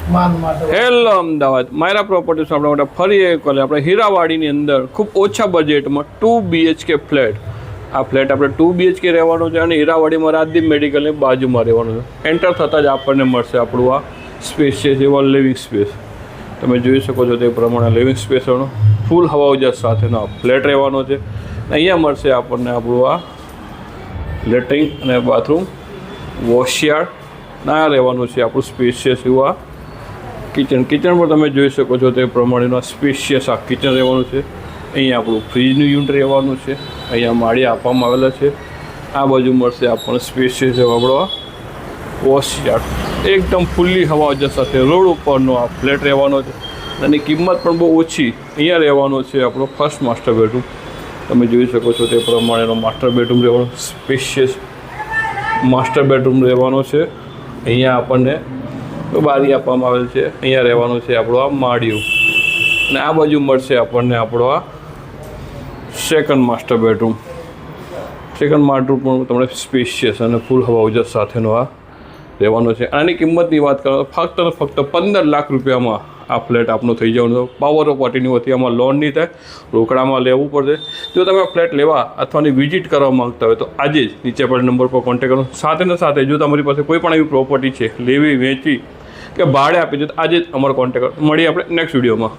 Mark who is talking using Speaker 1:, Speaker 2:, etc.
Speaker 1: Hello Ahmedabad માયરા properties આપણા માટે ફરી એક વાર આપણે હીરાવાડીની અંદર ખૂબ ઓછા બજેટમાં 2 BHK ફ્લેટ. આ ફ્લેટ આપણે 2 BHK રહેવાનો છે અને હીરાવાડીમાં રાજદીપ મેડિકલની બાજુમાં રહેવાનું છે. એન્ટર થતાં જ આપણને મળશે આપણું આ સ્પેશિયસ એવા લિવિંગ સ્પેસ. તમે જોઈ શકો છો તે પ્રમાણે લિવિંગ સ્પેસનો ફૂલ હવા ઉજાસ સાથેનો આ ફ્લેટ રહેવાનો છે. અહીંયા મળશે આપણને આપણું આ લેટ્રિન અને બાથરૂમ, વોશયાર્ડ ના રહેવાનું છે આપણું સ્પેશિયસ એવું આ કિચન પર તમે જોઈ શકો છો તે પ્રમાણેનું સ્પેશિયસ આ કિચન રહેવાનું છે. અહીંયા આપણું ફ્રીજનું યુનિટ રહેવાનું છે. અહીંયા માળિયા આપવામાં આવેલા છે. આ બાજુ મળશે આપણને સ્પેશિયસ એવો આપણો વોશયાર્ડ, એકદમ ફૂલ્લી હવા ઉજાસ સાથે રોડ ઉપરનો આ ફ્લેટ રહેવાનો છે. એની કિંમત પણ બહુ ઓછી. અહીંયા રહેવાનો છે આપણો ફર્સ્ટ માસ્ટર બેડરૂમ. તમે જોઈ શકો છો તે પ્રમાણેનો માસ્ટર બેડરૂમ રહેવાનો, સ્પેશિયસ માસ્ટર બેડરૂમ રહેવાનો છે. અહીંયા આપણને બારી આપવામાં આવેલ છે. અહીંયા રહેવાનું છે આપણું આ માળિયું અને આ બાજુ મળશે આપણને આપણો આ second master bedroom. Second bedroom પણ તમને સ્પેશિયસ અને ફૂલ હવા ઉજાસ સાથેનો આ રહેવાનો છે. આની કિંમતની વાત કરો ફક્ત ને ફક્ત 15 લાખ રૂપિયામાં આ ફ્લેટ આપનો થઈ જવાનો. પાવર ઓફ અટર્ની વતી આમાં લોન નહીં થાય, રોકડામાં લેવું પડશે. જો તમે આ ફ્લેટ લેવા અથવાની વિઝિટ કરવા માંગતા હોય તો આજે જ નીચે પડેલ નંબર પર કોન્ટેક્ટ કરો. સાથે જો તમારી પાસે કોઈ પણ એવી પ્રોપર્ટી છે લેવી, વેચવી કે ભાડે આપી દો તો આજે જ અમારો કોન્ટેક્ટ કરો. મળીએ આપણે નેક્સ્ટ વિડીયોમાં.